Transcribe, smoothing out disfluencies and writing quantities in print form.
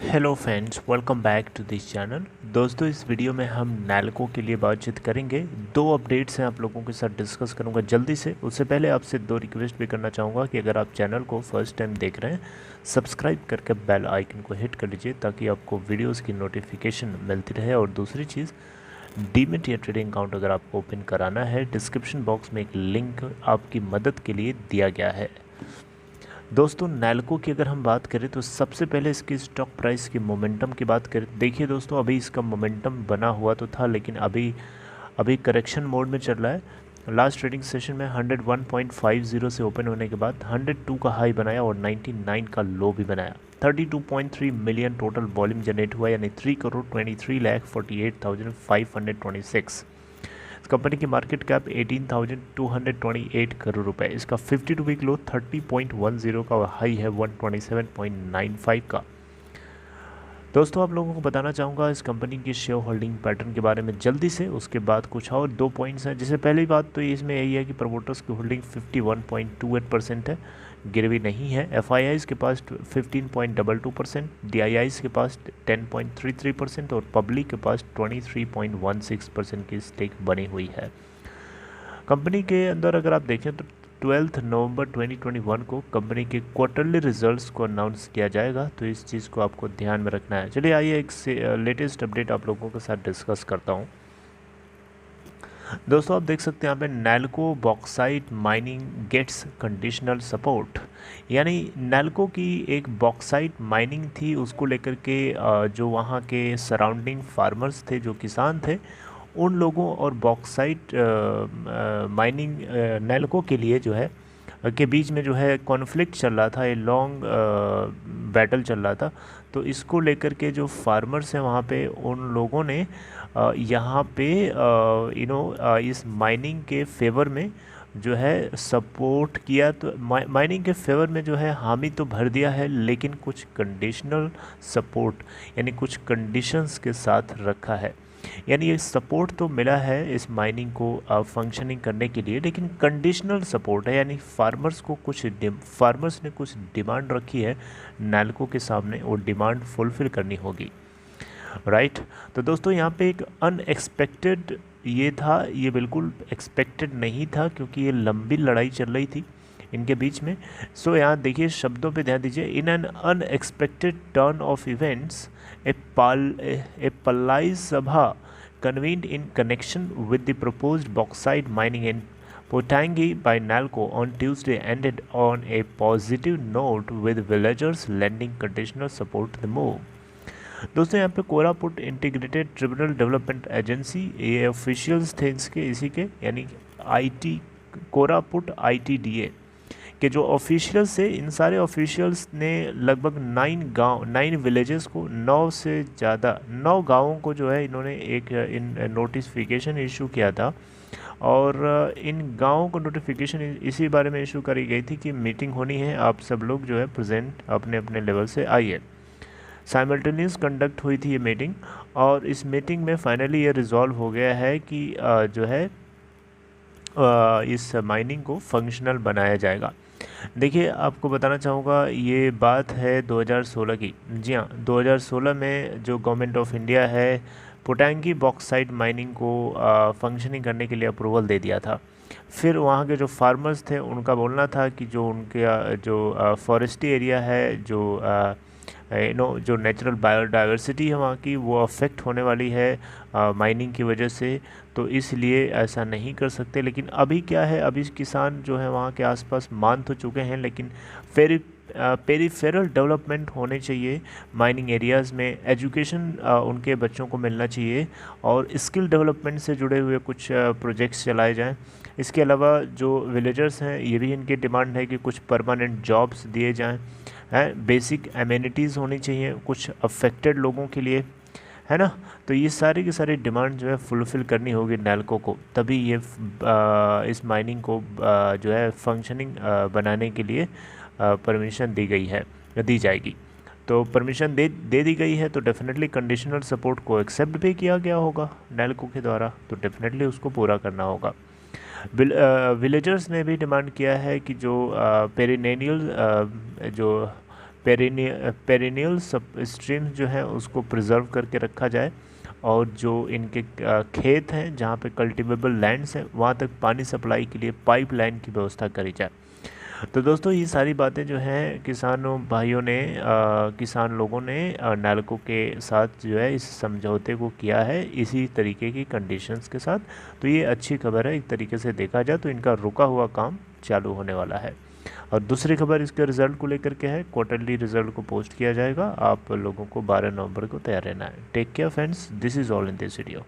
Hello friends, welcome back to this channel. दोस्तों, इस video में हम नैल्को के लिए बातचीत करेंगे। दो अपडेट्स हैं आप लोगों के साथ डिस्कस करूंगा जल्दी से। उससे पहले आपसे दो रिक्वेस्ट भी करना चाहूँगा कि अगर आप चैनल को फर्स्ट टाइम देख रहे हैं, सब्सक्राइब करके बेल आइकन को हिट कर लीजिए ताकि आपको वीडियोज़ की नोटिफिकेशन मिलती रहे। और दूसरी चीज़, डीमैट या ट्रेडिंग अकाउंट अगर आपको ओपन कराना है, डिस्क्रिप्शन बॉक्स में एक लिंक आपकी मदद के लिए दिया गया है। दोस्तों, नैल्को की अगर हम बात करें तो सबसे पहले इसकी स्टॉक प्राइस की मोमेंटम की बात करें। देखिए दोस्तों, अभी इसका मोमेंटम बना हुआ तो था, लेकिन अभी अभी करेक्शन मोड में चल रहा है। लास्ट ट्रेडिंग सेशन में 101.50 से ओपन होने के बाद 102 का हाई बनाया और 99 का लो भी बनाया। 32.3 मिलियन टोटल वॉल्यूम जनरेट हुआ, यानी 3,23,48,526। कंपनी की मार्केट कैप 18,228 करोड़ रुपए। इसका 52 वीक लो 30.10 का और हाई है 127.95 का। दोस्तों, आप लोगों को बताना चाहूँगा इस कंपनी की शेयर होल्डिंग पैटर्न के बारे में जल्दी से। उसके बाद कुछ और दो पॉइंट्स हैं। जैसे पहली बात तो इसमें यही है कि प्रमोटर्स की होल्डिंग 51.28% है, गिरवी नहीं है। एफआईआईज़ के पास 15.22%, डीआईआईज़ के पास 10.33% और पब्लिक के पास 23.16% की स्टेक बनी हुई है। कंपनी के अंदर अगर आप देखें तो 12 नवंबर 2021 को कंपनी के क्वार्टरली रिजल्ट्स को अनाउंस किया जाएगा, तो इस चीज़ को आपको ध्यान में रखना है। चलिए आइए एक लेटेस्ट अपडेट आप लोगों के साथ डिस्कस करता हूँ। दोस्तों, आप देख सकते हैं यहाँ पे NALCO bauxite mining gets conditional support, यानी नैल्को की एक बॉक्साइट माइनिंग थी, उसको लेकर के जो वहाँ के सराउंडिंग फार्मर्स थे, जो किसान थे, उन लोगों और बॉक्साइट माइनिंग नैल्को के लिए जो है के बीच में जो है कॉन्फ्लिक्ट चल रहा था, ये लॉन्ग बैटल चल रहा था। तो इसको लेकर के जो फार्मर्स हैं वहाँ पे, उन लोगों ने यहाँ पे इस माइनिंग के फेवर में जो है सपोर्ट किया। तो माइनिंग के फेवर में जो है हामी तो भर दिया है, लेकिन कुछ कंडीशनल सपोर्ट यानी कुछ कंडीशंस के साथ रखा है। यानी ये सपोर्ट तो मिला है इस माइनिंग को फंक्शनिंग करने के लिए, लेकिन कंडीशनल सपोर्ट है, यानी फार्मर्स ने कुछ डिमांड रखी है नैल्को के सामने, और डिमांड फुलफ़िल करनी होगी, राइट। तो दोस्तों, यहाँ पे एक अनएक्सपेक्टेड ये था, ये बिल्कुल एक्सपेक्टेड नहीं था, क्योंकि ये लंबी लड़ाई चल रही थी इनके बीच में। सो यहाँ देखिए, शब्दों पे ध्यान दीजिए। In an unexpected turn of events, a पल्लाई सभा convened in connection with the proposed bauxite mining in Pottangi by NALCO on Tuesday ended on a positive note, with villagers lending conditional support to the move. दोस्तों, यहाँ पे Koraput integrated tribunal development agency, ये officials थे इसके, इसी के, यानी IT Koraput ITDA के जो ऑफिशियल्स थे, इन सारे ऑफिशियल्स ने लगभग 9 विलेजेस को, 9 गाँवों को जो है इन्होंने एक नोटिफिकेशन इशू किया था। और इन गाँवों को नोटिफिकेशन इसी बारे में इशू करी गई थी कि मीटिंग होनी है, आप सब लोग जो है प्रेजेंट अपने अपने लेवल से आइए। साइमल्टेनियस कंडक्ट हुई थी ये मीटिंग, और इस मीटिंग में फाइनली ये रिजॉल्व हो गया है कि जो है इस माइनिंग को फंक्शनल बनाया जाएगा। देखिए, आपको बताना चाहूँगा, ये बात है 2016 की। जी हाँ, 2016 में जो गवर्नमेंट ऑफ इंडिया है, पोटैंगी बॉक्साइट माइनिंग को फंक्शनिंग करने के लिए अप्रूवल दे दिया था। फिर वहाँ के जो फार्मर्स थे, उनका बोलना था कि जो उनके जो फॉरेस्ट्री एरिया है, जो नेचुरल बायोडाइवर्सिटी है वहाँ की, वो अफेक्ट होने वाली है माइनिंग की वजह से, तो इसलिए ऐसा नहीं कर सकते। लेकिन अभी क्या है, अभी किसान जो है वहाँ के आसपास मान तो चुके हैं, लेकिन पेरीफेरल डेवलपमेंट होने चाहिए माइनिंग एरियाज़ में। एजुकेशन उनके बच्चों को मिलना चाहिए, और स्किल डेवलपमेंट से जुड़े हुए कुछ प्रोजेक्ट्स चलाए जाएं। इसके अलावा जो विलेजर्स हैं, ये भी इनकी डिमांड है कि कुछ परमानेंट जॉब्स दिए जाएं, है, बेसिक एमेनिटीज़ होनी चाहिए कुछ अफेक्टेड लोगों के लिए, है ना। तो ये सारी की सारी डिमांड जो है फुलफ़िल करनी होगी नैल्को को, तभी ये इस माइनिंग को जो है फंक्शनिंग बनाने के लिए परमिशन दी जाएगी। तो परमिशन दे दी गई है, तो डेफिनेटली कंडीशनल सपोर्ट को एक्सेप्ट भी किया गया होगा नैल्को के द्वारा, तो डेफिनेटली उसको पूरा करना होगा। विलेजर्स ने भी डिमांड किया है कि जो पेरिनेनियल जो पेरिनियल स्ट्रीम्स जो है उसको प्रिजर्व करके रखा जाए, और जो इनके खेत हैं जहाँ पे कल्टिवेबल लैंड्स हैं वहाँ तक पानी सप्लाई के लिए पाइपलाइन की व्यवस्था करी जाए। तो दोस्तों ये सारी बातें जो हैं किसानों भाइयों ने किसान लोगों ने नालको के साथ जो है इस समझौते को किया है इसी तरीके की कंडीशंस के साथ। तो ये अच्छी खबर है, एक तरीके से देखा जाए तो इनका रुका हुआ काम चालू होने वाला है। और दूसरी खबर इसके रिज़ल्ट को लेकर के है, क्वार्टरली रिज़ल्ट को पोस्ट किया जाएगा, आप लोगों को 12 नवंबर को तैयार रहना है। Take care friends, this is all in this video.